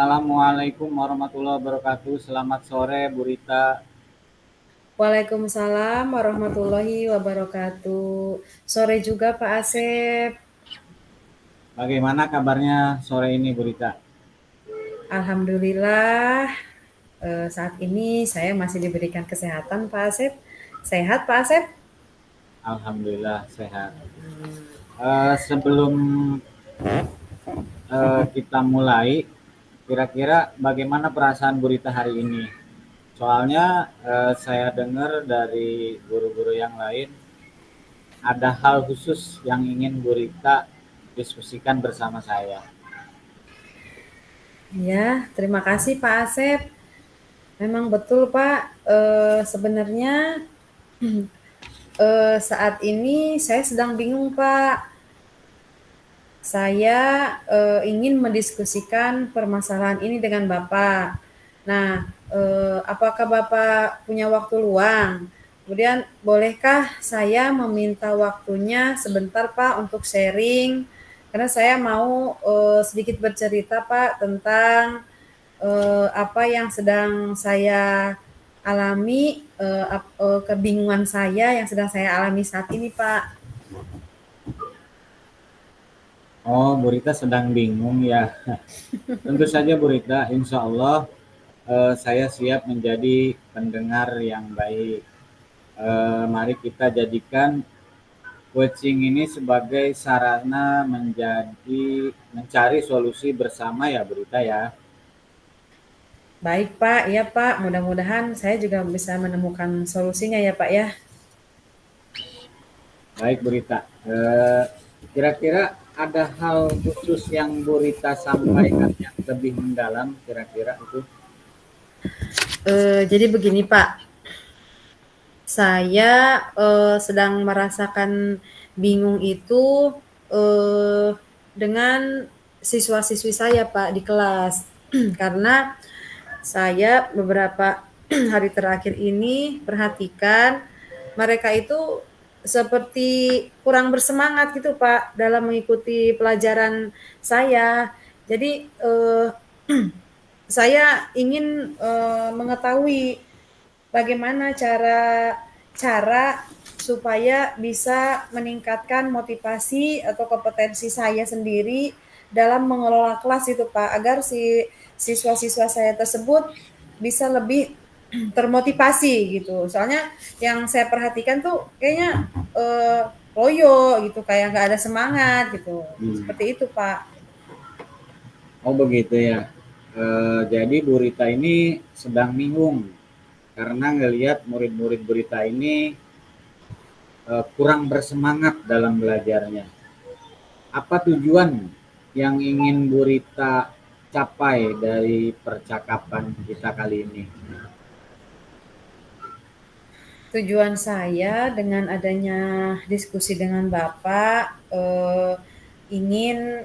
Assalamualaikum warahmatullahi wabarakatuh. Selamat sore, Bu Rita. Waalaikumsalam warahmatullahi wabarakatuh. Sore juga Pak Asep. Bagaimana kabarnya sore ini, Bu Rita? Alhamdulillah saat ini saya masih diberikan kesehatan Pak Asep. Sehat Pak Asep? Alhamdulillah sehat. Sebelum kita mulai, kira-kira bagaimana perasaan Bu Rita hari ini? Soalnya saya dengar dari guru-guru yang lain ada hal khusus yang ingin Bu Rita diskusikan bersama saya. Ya, terima kasih Pak Asep. Memang betul Pak. Sebenarnya saat ini saya sedang bingung Pak. Saya ingin mendiskusikan permasalahan ini dengan Bapak. Nah, apakah Bapak punya waktu luang? Kemudian, bolehkah saya meminta waktunya sebentar Pak untuk sharing? Karena saya mau sedikit bercerita Pak tentang apa yang sedang saya alami, kebingungan saya yang sedang saya alami saat ini Pak. Oh, Bu Rita sedang bingung ya. Tentu saja Bu Rita, insya Allah saya siap menjadi pendengar yang baik. Mari kita jadikan coaching ini sebagai sarana mencari solusi bersama ya Bu Rita ya. Baik Pak, iya Pak, mudah-mudahan saya juga bisa menemukan solusinya ya Pak ya. Baik Bu Rita, kira-kira ada hal khusus yang Bu Rita sampaikan yang lebih mendalam kira-kira itu? Jadi begini Pak, saya sedang merasakan bingung itu dengan siswa-siswi saya Pak di kelas. Karena saya beberapa hari terakhir ini perhatikan mereka itu seperti kurang bersemangat gitu Pak dalam mengikuti pelajaran saya. Jadi saya ingin mengetahui bagaimana cara supaya bisa meningkatkan motivasi atau kompetensi saya sendiri dalam mengelola kelas itu Pak, agar si siswa-siswa saya tersebut bisa lebih termotivasi gitu. Soalnya yang saya perhatikan tuh kayaknya loyo gitu, kayak nggak ada semangat gitu. Hmm. Seperti itu Pak. Oh begitu ya. Jadi Bu Rita ini sedang bingung karena ngelihat murid-murid Bu Rita ini kurang bersemangat dalam belajarnya. Apa tujuan yang ingin Bu Rita capai dari percakapan kita kali ini? Tujuan saya dengan adanya diskusi dengan Bapak, ingin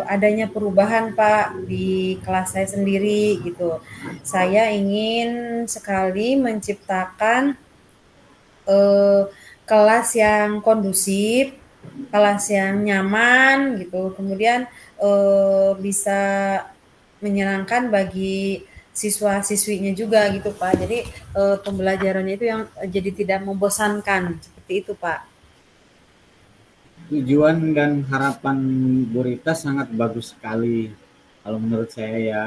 adanya perubahan Pak di kelas saya sendiri gitu. Saya ingin sekali menciptakan eh, kelas yang kondusif, kelas yang nyaman gitu. Kemudian bisa menyenangkan bagi siswa-siswinya juga gitu Pak. Jadi pembelajarannya itu yang jadi tidak membosankan seperti itu Pak. Tujuan dan harapan Bu Rita sangat bagus sekali kalau menurut saya ya.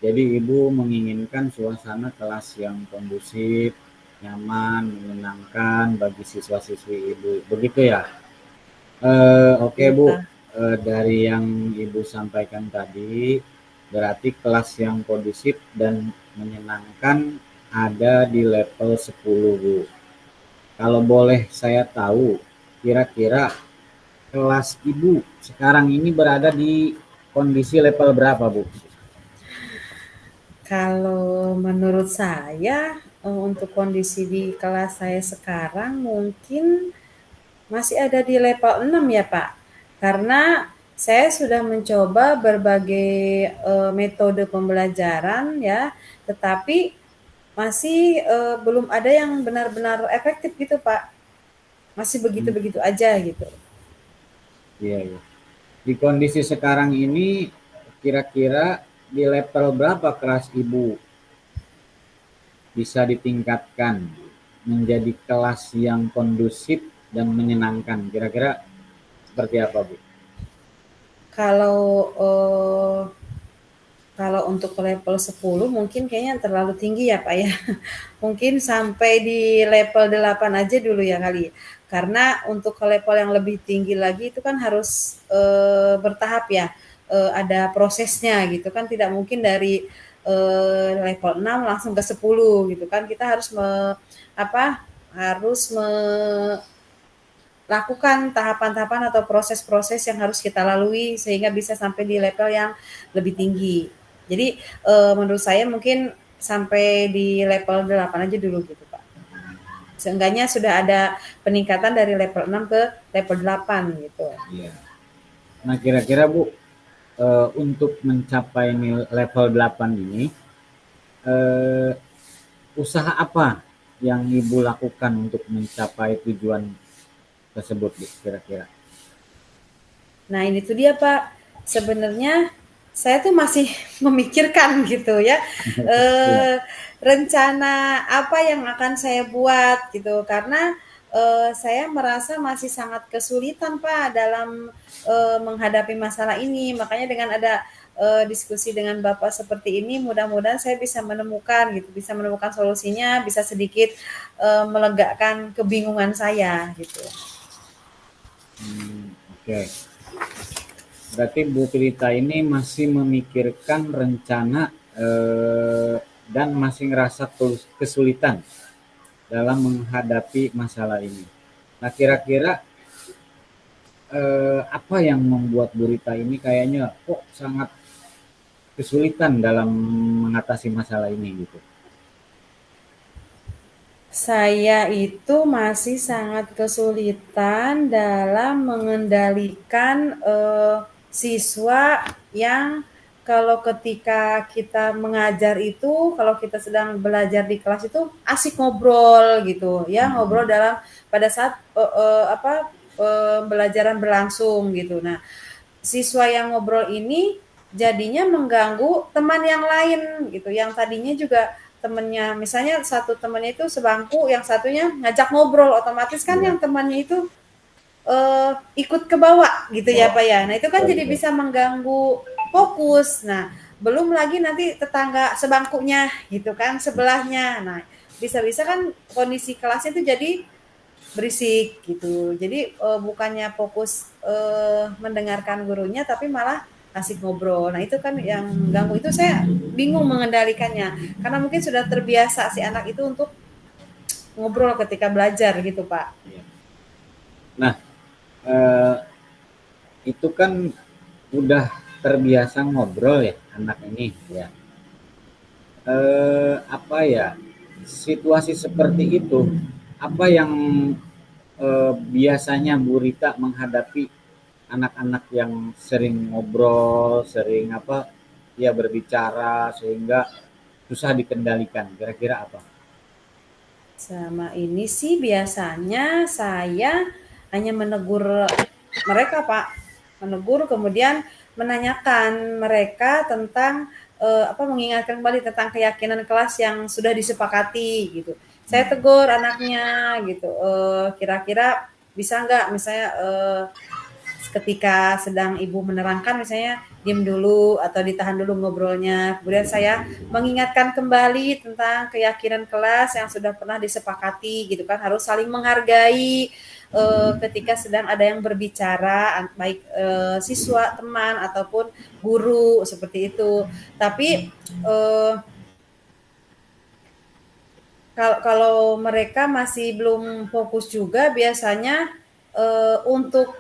Jadi Ibu menginginkan suasana kelas yang kondusif, nyaman, menyenangkan bagi siswa-siswi Ibu. Begitu ya? Oke Bu, Kita. dari yang Ibu sampaikan tadi, berarti kelas yang kondusif dan menyenangkan ada di level 10 Bu. Kalau boleh saya tahu, kira-kira kelas Ibu sekarang ini berada di kondisi level berapa Bu? Kalau menurut saya untuk kondisi di kelas saya sekarang mungkin masih ada di level 6 ya Pak. Karena saya sudah mencoba berbagai metode pembelajaran ya, tetapi masih belum ada yang benar-benar efektif gitu Pak. Masih Hmm, begitu-begitu aja gitu. iya, iya. Di kondisi sekarang ini kira-kira di level berapa kelas Ibu bisa ditingkatkan menjadi kelas yang kondusif dan menyenangkan? Kira-kira seperti apa, Bu? Kalau kalau untuk level 10 mungkin kayaknya terlalu tinggi ya Pak ya. Mungkin sampai di level 8 aja dulu ya kali. Karena untuk ke level yang lebih tinggi lagi itu kan harus bertahap ya. Ada prosesnya gitu kan, tidak mungkin dari level 6 langsung ke 10 gitu kan. Kita harus harus lakukan tahapan-tahapan atau proses-proses yang harus kita lalui sehingga bisa sampai di level yang lebih tinggi. Jadi menurut saya mungkin sampai di level 8 aja dulu gitu Pak. Seenggaknya sudah ada peningkatan dari level 6 ke level 8 gitu. Iya. Nah, kira-kira Bu, untuk mencapai level 8 ini, usaha apa yang Ibu lakukan untuk mencapai tujuan tersebut, Bu, kira-kira? Nah ini tuh dia Pak, sebenarnya saya tuh masih memikirkan gitu ya, Iya. rencana apa yang akan saya buat gitu, karena saya merasa masih sangat kesulitan Pak dalam menghadapi masalah ini. Makanya dengan ada diskusi dengan Bapak seperti ini, mudah-mudahan saya bisa menemukan gitu, bisa menemukan solusinya, bisa sedikit melegakan kebingungan saya gitu. Oke. Berarti Bu Prita ini masih memikirkan rencana dan masih ngerasa kesulitan dalam menghadapi masalah ini. Nah, kira-kira apa yang membuat Bu Rita ini kayaknya kok sangat kesulitan dalam mengatasi masalah ini gitu? Saya itu masih sangat kesulitan dalam mengendalikan siswa yang kalau ketika kita mengajar itu, kalau kita sedang belajar di kelas itu asik ngobrol gitu, ya ngobrol dalam pada saat pembelajaran berlangsung gitu. Nah, siswa yang ngobrol ini jadinya mengganggu teman yang lain gitu, yang tadinya juga temennya, misalnya satu temennya itu sebangku, yang satunya ngajak ngobrol, otomatis kan Iya. yang temannya itu ikut ke bawah gitu ya Pak ya. Nah itu kan jadi Betul. bisa mengganggu fokus. Nah belum lagi nanti tetangga sebangkunya gitu kan, sebelahnya. Nah bisa-bisa kan kondisi kelasnya itu jadi berisik gitu. Jadi bukannya fokus mendengarkan gurunya, tapi malah asik ngobrol. Nah itu kan yang ganggu, itu saya bingung mengendalikannya. Karena mungkin sudah terbiasa si anak itu untuk ngobrol ketika belajar gitu Pak. Iya. Nah, eh, itu kan udah terbiasa ngobrol ya anak ini ya. Apa ya, situasi seperti itu, apa yang biasanya Bu Rita menghadapi anak-anak yang sering ngobrol, sering apa, ya berbicara sehingga susah dikendalikan, kira-kira apa? Sama ini sih biasanya saya hanya menegur mereka Pak, menegur kemudian menanyakan mereka tentang mengingatkan kembali tentang keyakinan kelas yang sudah disepakati gitu. Saya tegur anaknya gitu, kira-kira bisa nggak misalnya ketika sedang ibu menerangkan misalnya diam dulu atau ditahan dulu ngobrolnya. Kemudian saya mengingatkan kembali tentang keyakinan kelas yang sudah pernah disepakati gitu kan, harus saling menghargai ketika sedang ada yang berbicara, baik siswa, teman ataupun guru seperti itu. Tapi kalau mereka masih belum fokus juga biasanya untuk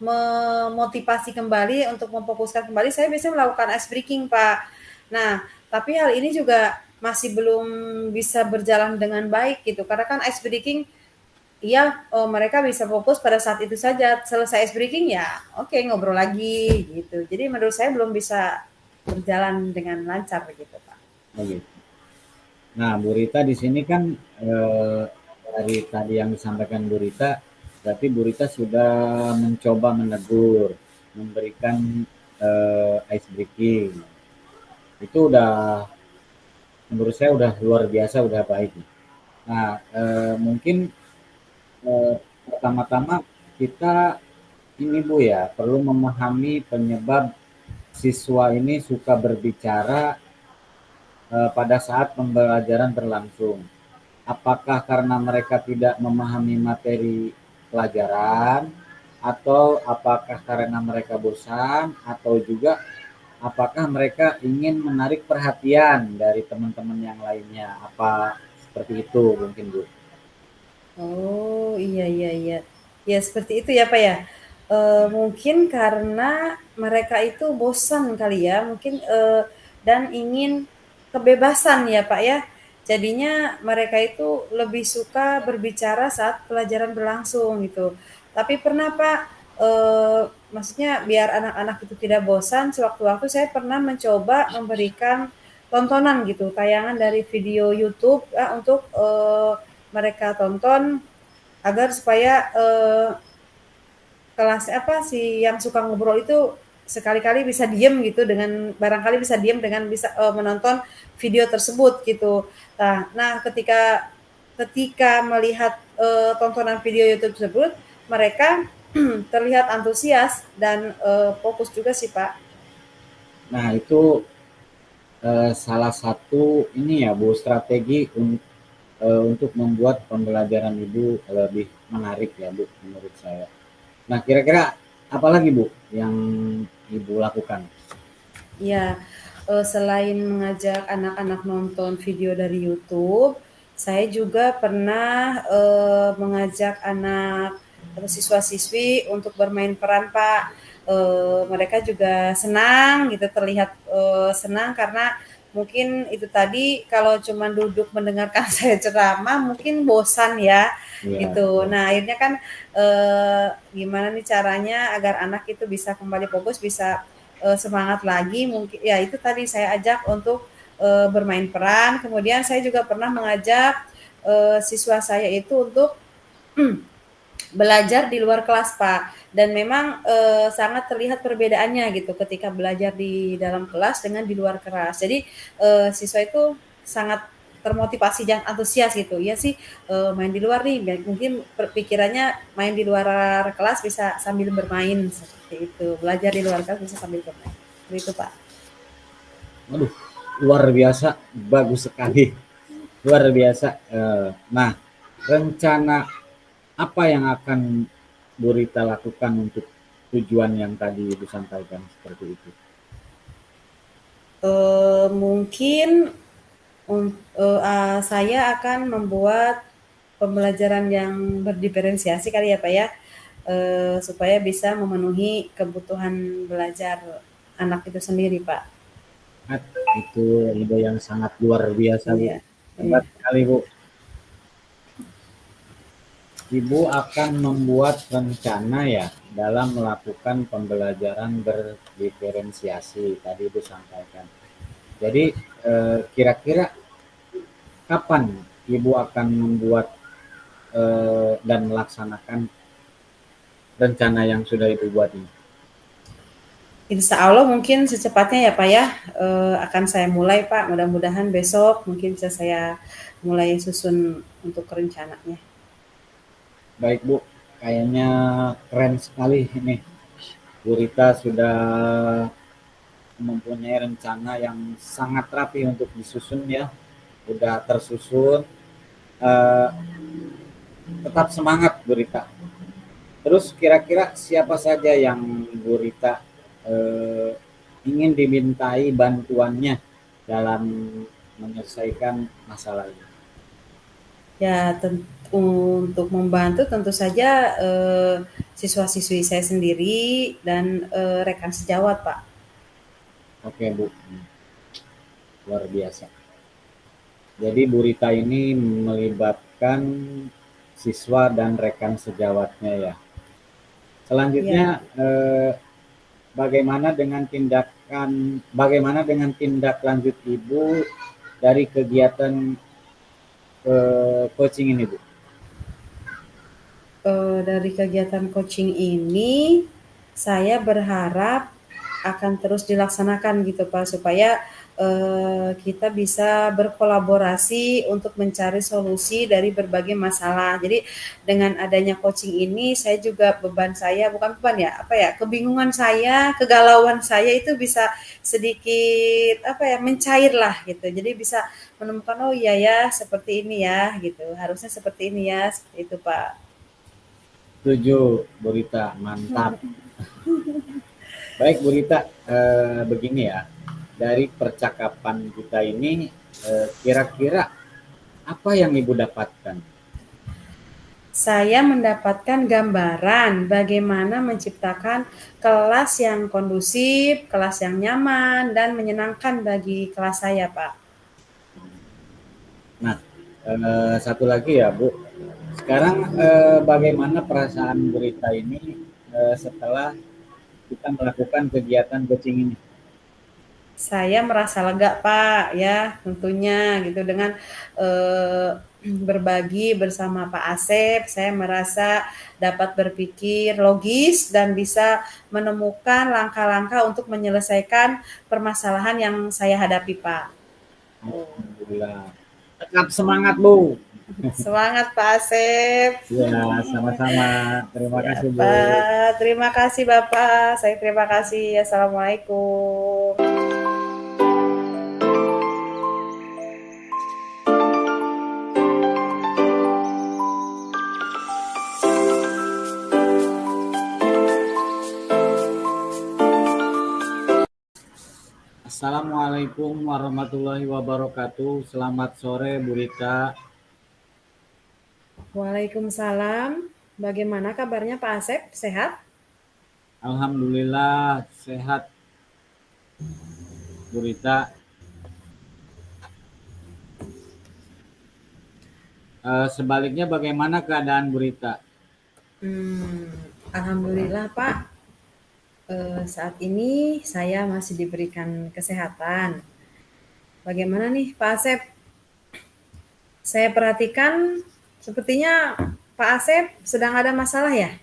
memotivasi kembali, untuk memfokuskan kembali, saya biasanya melakukan ice breaking Pak. Nah tapi hal ini juga masih belum bisa berjalan dengan baik gitu, karena kan ice breaking mereka bisa fokus pada saat itu saja, selesai ice breaking ya oke, ngobrol lagi gitu. Jadi menurut saya belum bisa berjalan dengan lancar gitu Pak. Oh, gitu. Nah, Bu Rita di sini kan dari tadi yang disampaikan Bu Rita, berarti Bu Rita sudah mencoba menegur, memberikan ice breaking. Itu udah menurut saya udah luar biasa, udah baik. Nah, mungkin pertama-tama kita ini Bu ya perlu memahami penyebab siswa ini suka berbicara pada saat pembelajaran berlangsung. Apakah karena mereka tidak memahami materi pelajaran, atau apakah karena mereka bosan, atau juga apakah mereka ingin menarik perhatian dari teman-teman yang lainnya? Apa seperti itu mungkin Bu? Oh, iya iya iya. Ya seperti itu ya, Pak, ya? Mungkin karena mereka itu bosan kali ya, mungkin, dan ingin kebebasan ya, Pak, ya. Jadinya mereka itu lebih suka berbicara saat pelajaran berlangsung gitu. Tapi pernah, Pak, maksudnya biar anak-anak itu tidak bosan, sewaktu-waktu saya pernah mencoba memberikan tontonan gitu, tayangan dari video YouTube, untuk, mereka tonton agar supaya kelas apa sih yang suka ngobrol itu sekali-kali bisa diem gitu dengan barangkali bisa diem dengan bisa menonton video tersebut gitu. Nah, ketika ketika melihat tontonan video YouTube tersebut, mereka terlihat antusias dan fokus juga sih Pak. Nah, itu salah satu ini ya Bu, strategi untuk membuat pembelajaran Ibu lebih menarik ya Bu, menurut saya. Nah, kira-kira apa lagi Bu yang Ibu lakukan? Ya, selain mengajak anak-anak nonton video dari YouTube, saya juga pernah mengajak anak atau siswa-siswi untuk bermain peran, Pak. Mereka juga senang gitu, terlihat senang karena mungkin itu tadi kalau cuma duduk mendengarkan saya ceramah mungkin bosan ya Iya, gitu. betul. Nah akhirnya kan gimana nih caranya agar anak itu bisa kembali fokus, bisa semangat lagi mungkin ya itu tadi saya ajak untuk bermain peran. Kemudian saya juga pernah mengajak siswa saya itu untuk belajar di luar kelas Pak. Dan memang sangat terlihat perbedaannya gitu ketika belajar di dalam kelas dengan di luar kelas. Jadi siswa itu sangat termotivasi dan antusias gitu. Ya sih main di luar nih, mungkin pikirannya main di luar kelas bisa sambil bermain seperti itu. Belajar di luar kelas bisa sambil bermain. Begitu Pak. Aduh, luar biasa, bagus sekali, luar biasa. Nah, rencana apa yang akan Bu Rita lakukan untuk tujuan yang tadi Ibu sampaikan seperti itu? Mungkin saya akan membuat pembelajaran yang berdiferensiasi kali ya Pak ya, supaya bisa memenuhi kebutuhan belajar anak itu sendiri Pak. Nah, itu ide yang sangat luar biasa Bu, Iya, iya. hebat sekali Bu. Ibu akan membuat rencana ya dalam melakukan pembelajaran berdiferensiasi tadi Ibu sampaikan. Jadi kira-kira kapan Ibu akan membuat dan melaksanakan rencana yang sudah Ibu buat ini? Insya Allah mungkin secepatnya ya Pak ya, akan saya mulai Pak. Mudah-mudahan besok mungkin bisa saya mulai susun untuk rencananya. Baik Bu, kayaknya keren sekali ini. Bu Rita sudah mempunyai rencana yang sangat rapi untuk disusun ya. Udah tersusun. Eh, Tetap semangat Bu Rita. Terus kira-kira siapa saja yang Bu Rita eh, ingin dimintai bantuannya dalam menyelesaikan masalah ini? Ya, untuk membantu tentu saja siswa-siswi saya sendiri dan rekan sejawat, Pak. Oke Bu, luar biasa. Jadi Bu Rita ini melibatkan siswa dan rekan sejawatnya ya. Ya, Selanjutnya bagaimana dengan tindak lanjut Ibu dari kegiatan coaching ini Bu? dari kegiatan coaching ini saya berharap akan terus dilaksanakan gitu Pak, supaya kita bisa berkolaborasi untuk mencari solusi dari berbagai masalah. Jadi dengan adanya coaching ini, saya juga beban saya, bukan beban ya, apa ya, kebingungan saya, kegalauan saya itu bisa sedikit apa ya, mencair lah gitu. Jadi bisa menemukan, oh iya ya, seperti ini ya gitu, harusnya seperti ini ya, seperti itu Pak. Setuju, Bu Rita, mantap. Baik Bu Rita, begini ya, dari percakapan kita ini kira-kira apa yang Ibu dapatkan? Saya mendapatkan gambaran bagaimana menciptakan kelas yang kondusif, kelas yang nyaman, dan menyenangkan bagi kelas saya, Pak. Nah, satu lagi ya Bu, sekarang bagaimana perasaan Bu Rita ini setelah kita melakukan kegiatan coaching ini? Saya merasa lega, Pak, ya tentunya gitu dengan berbagi bersama Pak Asep, saya merasa dapat berpikir logis dan bisa menemukan langkah-langkah untuk menyelesaikan permasalahan yang saya hadapi, Pak. Alhamdulillah. Tetap semangat Bu. Semangat Pak Asep. Ya, sama-sama. Terima Ya kasih Bu. Pak, terima kasih Bapak. Saya terima kasih. Assalamualaikum. Assalamualaikum warahmatullahi wabarakatuh. Selamat sore Bu Rita. Waalaikumsalam. Bagaimana kabarnya Pak Asep? Sehat? Alhamdulillah sehat Bu Rita. Sebaliknya bagaimana keadaan Bu Rita? Alhamdulillah Pak. Saat ini saya masih diberikan kesehatan. Bagaimana nih Pak Asep? Saya perhatikan sepertinya Pak Asep sedang ada masalah ya?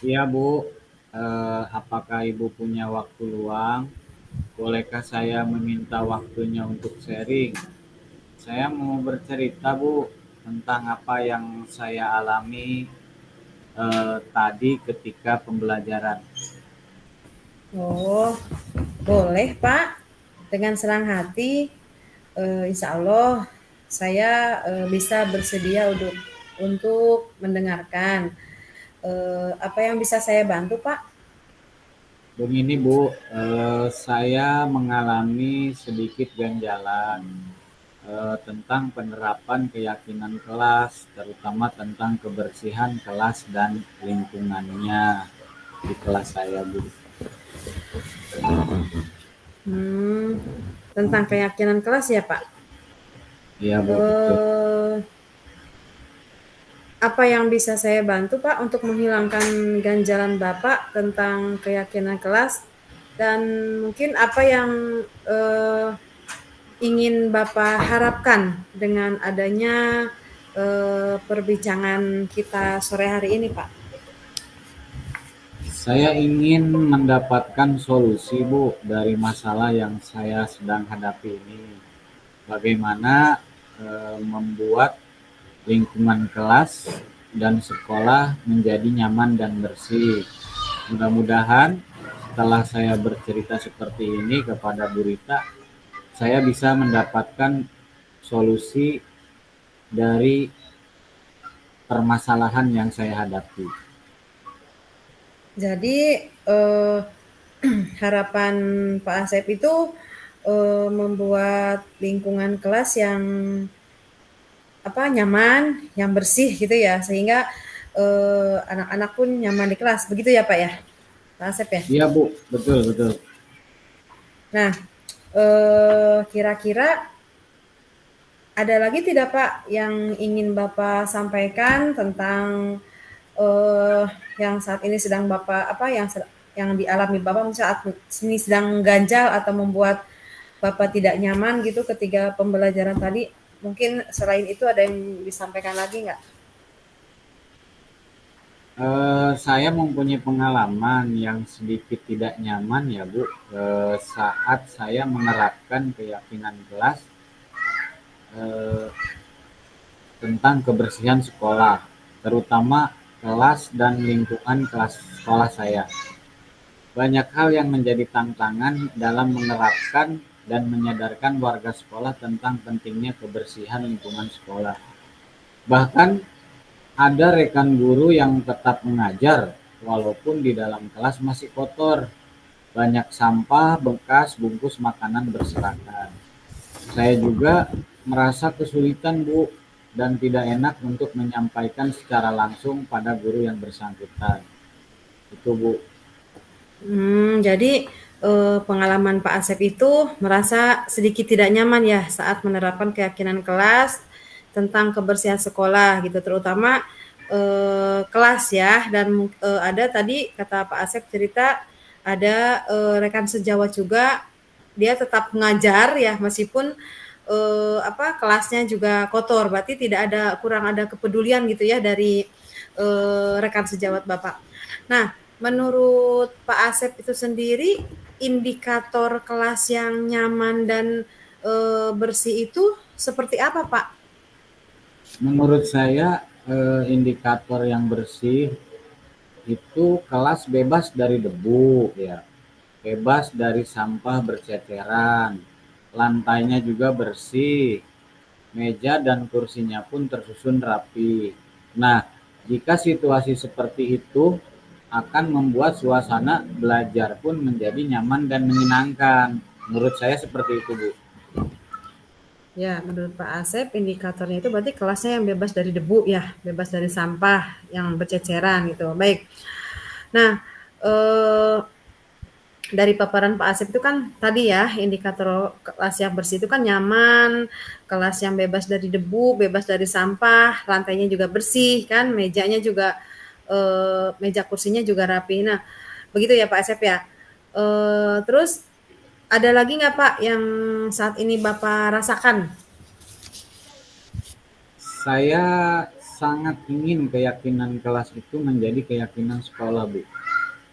Iya Bu, apakah Ibu punya waktu luang? Bolehkah saya meminta waktunya untuk sharing? Saya mau bercerita Bu tentang apa yang saya alami tadi ketika pembelajaran. Oh, boleh Pak. Dengan senang hati, insya Allah saya bisa bersedia untuk mendengarkan. Apa yang bisa saya bantu Pak? Begini Bu, saya mengalami sedikit ganjalan tentang penerapan keyakinan kelas, terutama tentang kebersihan kelas dan lingkungannya di kelas saya Bu. Tentang keyakinan kelas ya Pak? Iya Bu, betul. Apa yang bisa saya bantu Pak untuk menghilangkan ganjalan Bapak tentang keyakinan kelas, dan mungkin apa yang ingin Bapak harapkan dengan adanya perbincangan kita sore hari ini Pak? Saya ingin mendapatkan solusi Bu dari masalah yang saya sedang hadapi ini. Bagaimana membuat lingkungan kelas dan sekolah menjadi nyaman dan bersih. Mudah-mudahan setelah saya bercerita seperti ini kepada Bu Rita, saya bisa mendapatkan solusi dari permasalahan yang saya hadapi. Jadi harapan Pak Asep itu membuat lingkungan kelas yang nyaman, yang bersih gitu ya, sehingga anak-anak pun nyaman di kelas, begitu ya Pak ya, Pak Asep ya? Iya Bu, betul betul. Nah, kira-kira ada lagi tidak Pak yang ingin Bapak sampaikan tentang yang saat ini sedang Bapak yang dialami Bapak saat ini sedang ganjal atau membuat Bapak tidak nyaman gitu ketika pembelajaran tadi? Mungkin selain itu ada yang disampaikan lagi nggak? Saya mempunyai pengalaman yang sedikit tidak nyaman ya Bu, saat saya menerapkan keyakinan kelas eh, tentang kebersihan sekolah, terutama kelas dan lingkungan kelas sekolah saya. Banyak hal yang menjadi tantangan dalam menerapkan dan menyadarkan warga sekolah tentang pentingnya kebersihan lingkungan sekolah. Bahkan ada rekan guru yang tetap mengajar walaupun di dalam kelas masih kotor, banyak sampah bekas bungkus makanan berserakan. Saya juga merasa kesulitan Bu dan tidak enak untuk menyampaikan secara langsung pada guru yang bersangkutan. Itu Bu. Jadi pengalaman Pak Asep itu merasa sedikit tidak nyaman ya saat menerapkan keyakinan kelas tentang kebersihan sekolah gitu, terutama kelas ya. Dan ada tadi kata Pak Asep cerita ada rekan sejawat juga, dia tetap mengajar ya meskipun kelasnya juga kotor, berarti tidak ada, kurang ada kepedulian gitu ya dari rekan sejawat Bapak. Nah, menurut Pak Asep itu sendiri, indikator kelas yang nyaman dan bersih itu seperti apa, Pak? Menurut saya indikator yang bersih itu kelas bebas dari debu ya, bebas dari sampah berceceran, lantainya juga bersih, meja dan kursinya pun tersusun rapi. Nah, jika situasi seperti itu akan membuat suasana belajar pun menjadi nyaman dan menyenangkan. Menurut saya seperti itu, Bu. Ya, menurut Pak Asep indikatornya itu berarti kelasnya yang bebas dari debu ya, bebas dari sampah yang berceceran gitu. Baik. Nah, dari paparan Pak Asep itu kan tadi ya, indikator kelas yang bersih itu kan nyaman, kelas yang bebas dari debu, bebas dari sampah, lantainya juga bersih kan, mejanya juga meja kursinya juga rapi. Nah, begitu ya Pak Asep ya. Terus ada lagi nggak Pak yang saat ini Bapak rasakan? Saya sangat ingin keyakinan kelas itu menjadi keyakinan sekolah, Bu.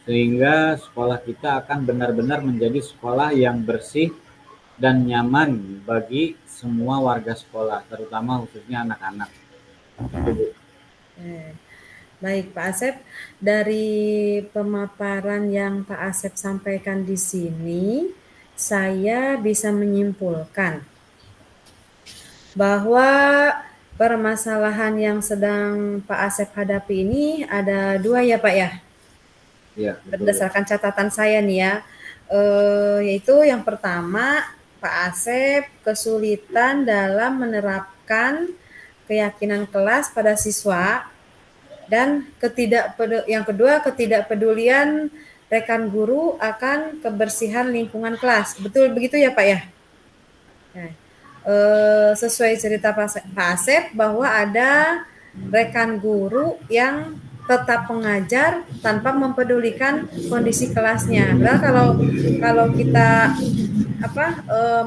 Sehingga sekolah kita akan benar-benar menjadi sekolah yang bersih dan nyaman bagi semua warga sekolah, terutama khususnya anak-anak. Itu, Bu. Baik Pak Asep, dari pemaparan yang Pak Asep sampaikan di sini, saya bisa menyimpulkan bahwa permasalahan yang sedang Pak Asep hadapi ini ada dua ya Pak ya? Ya, betul. Berdasarkan catatan saya nih ya, yaitu yang pertama Pak Asep kesulitan dalam menerapkan keyakinan kelas pada siswa, dan yang kedua ketidakpedulian rekan guru akan kebersihan lingkungan kelas. Betul begitu ya Pak ya? Nah, sesuai cerita Pak Asep bahwa ada rekan guru yang tetap mengajar tanpa mempedulikan kondisi kelasnya. Nah, kalau kita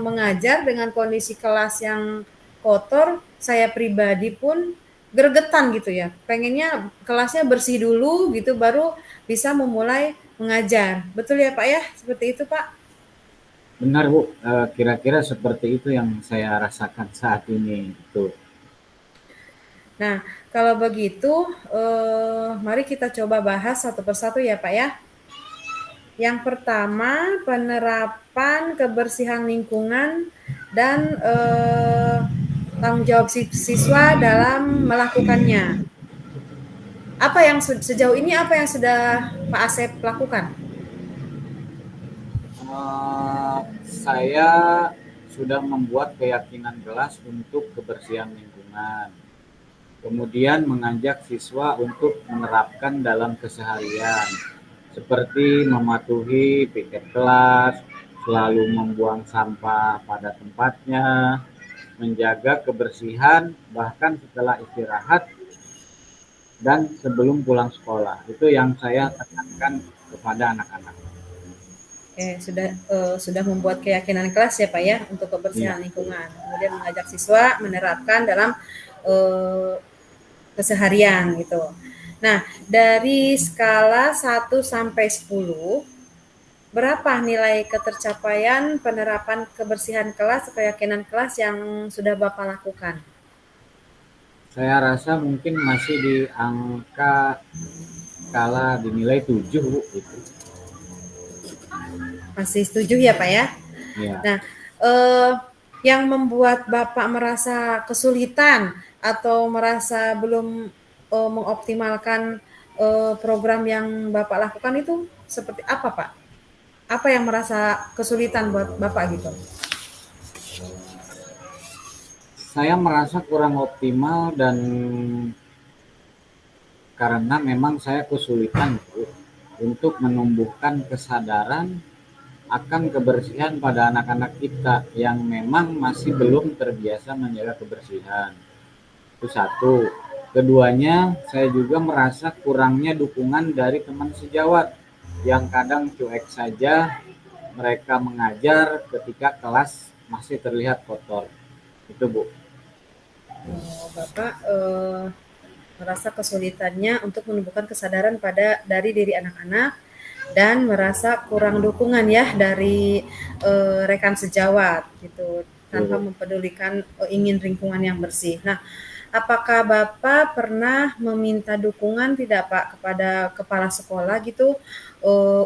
mengajar dengan kondisi kelas yang kotor, saya pribadi pun gregetan gitu ya. Pengennya kelasnya bersih dulu gitu baru bisa memulai mengajar. Betul ya Pak ya? Seperti itu Pak? Benar, Bu. Kira-kira seperti itu yang saya rasakan saat ini. Itu. Nah, kalau begitu, mari kita coba bahas satu persatu ya Pak ya. Yang pertama, penerapan kebersihan lingkungan dan tanggung jawab siswa dalam melakukannya. Apa yang sejauh ini apa yang sudah Pak Asep lakukan? Saya sudah membuat keyakinan kelas untuk kebersihan lingkungan. Kemudian mengajak siswa untuk menerapkan dalam keseharian, seperti mematuhi piket kelas, selalu membuang sampah pada tempatnya, menjaga kebersihan bahkan setelah istirahat dan sebelum pulang sekolah. Itu yang saya tekankan kepada anak-anak. Sudah membuat keyakinan kelas ya Pak ya untuk kebersihan Iya. lingkungan. Kemudian mengajak siswa menerapkan dalam keseharian gitu. Nah, dari skala 1 sampai 10, berapa nilai ketercapaian penerapan kebersihan kelas, keyakinan kelas yang sudah Bapak lakukan? Saya rasa mungkin masih di angka skala dinilai 7, Bu, itu. Masih setuju ya, Pak ya? Ya. Nah, yang membuat Bapak merasa kesulitan atau merasa belum mengoptimalkan program yang Bapak lakukan itu seperti apa, Pak? Apa yang merasa kesulitan buat Bapak gitu? Saya merasa kurang optimal dan karena memang saya kesulitan, Bu, untuk menumbuhkan kesadaran akan kebersihan pada anak-anak kita yang memang masih belum terbiasa menjaga kebersihan. Itu satu. Keduanya, saya juga merasa kurangnya dukungan dari teman sejawat yang kadang cuek saja mereka mengajar ketika kelas masih terlihat kotor. Itu, Bu. Bapak merasa kesulitannya untuk menumbuhkan kesadaran dari diri anak-anak dan merasa kurang dukungan ya dari rekan sejawat gitu tanpa Tuh. mempedulikan ingin lingkungan yang bersih. Nah, apakah Bapak pernah meminta dukungan tidak Pak kepada kepala sekolah gitu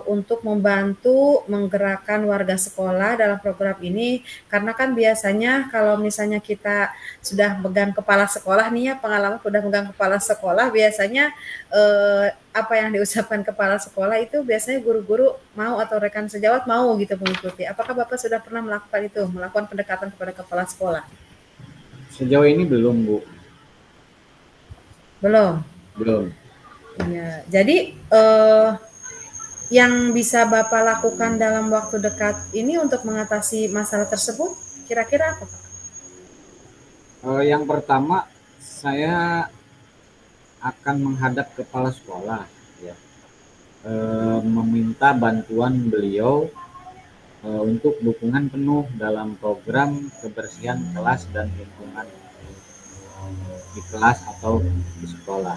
untuk membantu menggerakkan warga sekolah dalam program ini? Karena kan biasanya kalau misalnya kita sudah megang kepala sekolah nih ya, pengalaman sudah megang kepala sekolah, biasanya apa yang diucapkan kepala sekolah itu biasanya guru-guru mau atau rekan sejawat mau gitu mengikuti. Apakah Bapak sudah pernah melakukan itu, melakukan pendekatan kepada kepala sekolah? Sejauh ini belum, Bu. Belum. Belum. Ya, jadi yang bisa Bapak lakukan dalam waktu dekat ini untuk mengatasi masalah tersebut, kira-kira apa, Pak? Yang pertama, saya akan menghadap kepala sekolah, ya, meminta bantuan beliau untuk dukungan penuh dalam program kebersihan kelas dan lingkungan di kelas atau di sekolah.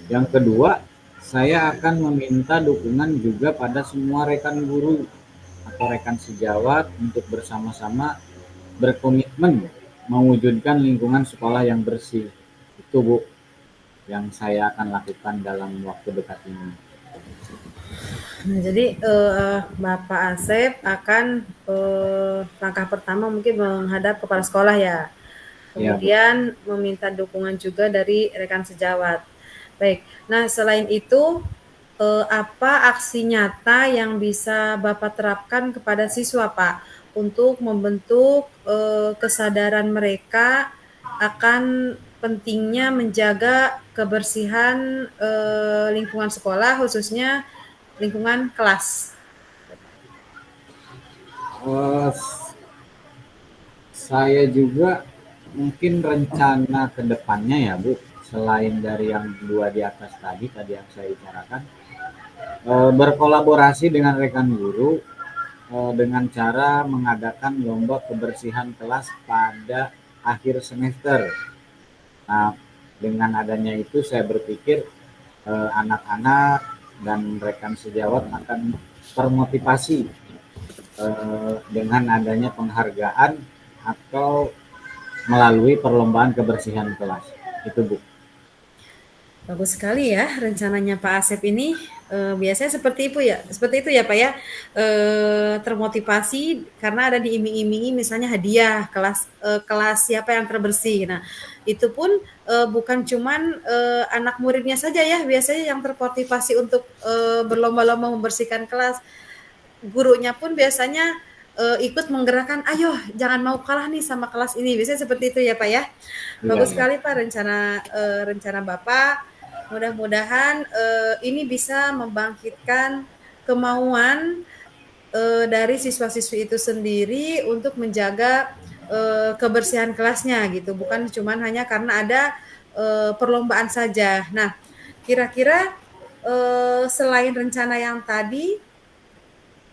Yang kedua, saya akan meminta dukungan juga pada semua rekan guru atau rekan sejawat untuk bersama-sama berkomitmen mewujudkan lingkungan sekolah yang bersih. Itu, Bu, yang saya akan lakukan dalam waktu dekat ini. Nah, jadi Bapak Asep akan langkah pertama mungkin menghadap kepala sekolah ya. Ya, Bu. Kemudian meminta dukungan juga dari rekan sejawat. Baik. Nah, selain itu apa aksi nyata yang bisa Bapak terapkan kepada siswa, Pak, untuk membentuk kesadaran mereka akan pentingnya menjaga kebersihan lingkungan sekolah, khususnya lingkungan kelas? Uh, saya juga mungkin rencana ke depannya ya, Bu, selain dari yang dua di atas tadi yang saya bicarakan, berkolaborasi dengan rekan guru dengan cara mengadakan lomba kebersihan kelas pada akhir semester. Nah, dengan adanya itu saya berpikir anak-anak dan rekan sejawat akan termotivasi dengan adanya penghargaan atau melalui perlombaan kebersihan kelas. Itu, Bu. Bagus sekali ya rencananya Pak Asep ini. Biasanya seperti itu ya Pak ya. Termotivasi karena ada diiming-imingi misalnya hadiah kelas siapa yang terbersih. Nah, itu pun bukan cuman anak muridnya saja ya, biasanya yang termotivasi untuk berlomba-lomba membersihkan kelas. Gurunya pun biasanya ikut menggerakkan, ayo jangan mau kalah nih sama kelas ini. Biasanya seperti itu ya Pak ya. Iya, Bagus iya. sekali Pak rencana Bapak. Mudah-mudahan ini bisa membangkitkan kemauan dari siswa-siswi itu sendiri untuk menjaga kebersihan kelasnya gitu, bukan cuma hanya karena ada perlombaan saja. Nah, kira-kira selain rencana yang tadi,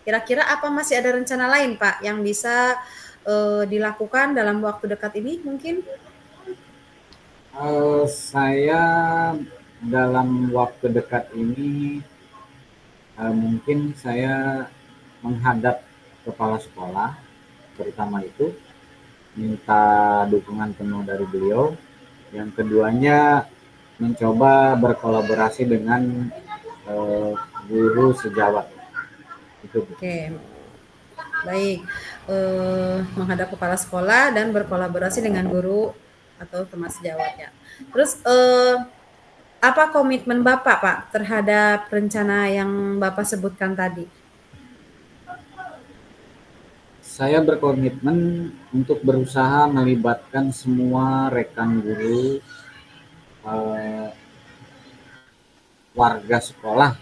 kira-kira apa masih ada rencana lain Pak yang bisa dilakukan dalam waktu dekat ini mungkin? Saya dalam waktu dekat ini mungkin saya menghadap kepala sekolah, terutama itu minta dukungan penuh dari beliau. Yang keduanya mencoba berkolaborasi dengan eh, guru sejawat itu. Oke, baik. Menghadap kepala sekolah dan berkolaborasi dengan guru atau teman sejawatnya. Terus apa komitmen Bapak, Pak, terhadap rencana yang Bapak sebutkan tadi? Saya berkomitmen untuk berusaha melibatkan semua rekan guru, eh, warga sekolah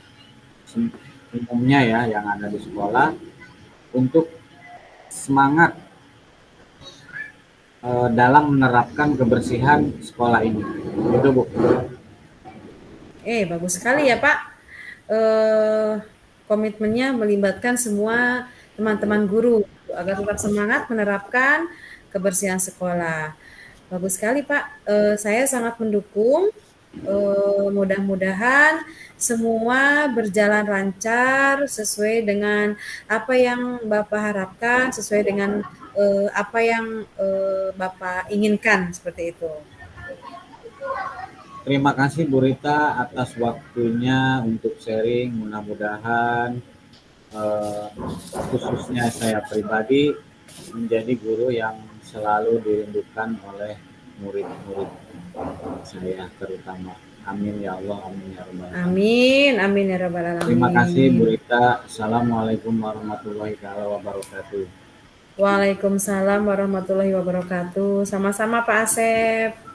umumnya ya yang ada di sekolah untuk semangat dalam menerapkan kebersihan sekolah ini. Itu Bu. Bagus sekali ya Pak. Komitmennya melibatkan semua teman-teman guru agar tetap semangat menerapkan kebersihan sekolah. Bagus sekali Pak. Saya sangat mendukung. Mudah-mudahan semua berjalan lancar sesuai dengan apa yang Bapak harapkan, sesuai dengan apa yang Bapak inginkan seperti itu. Terima kasih Bu Rita atas waktunya untuk sharing. Mudah-mudahan khususnya saya pribadi menjadi guru yang selalu dirindukan oleh murid-murid saya terutama. Amin ya Allah, amin ya rabbal alamin. Amin, amin ya rabbal alamin. Terima kasih Bu Rita. Assalamualaikum warahmatullahi wabarakatuh. Waalaikumsalam warahmatullahi wabarakatuh. Sama-sama Pak Asep.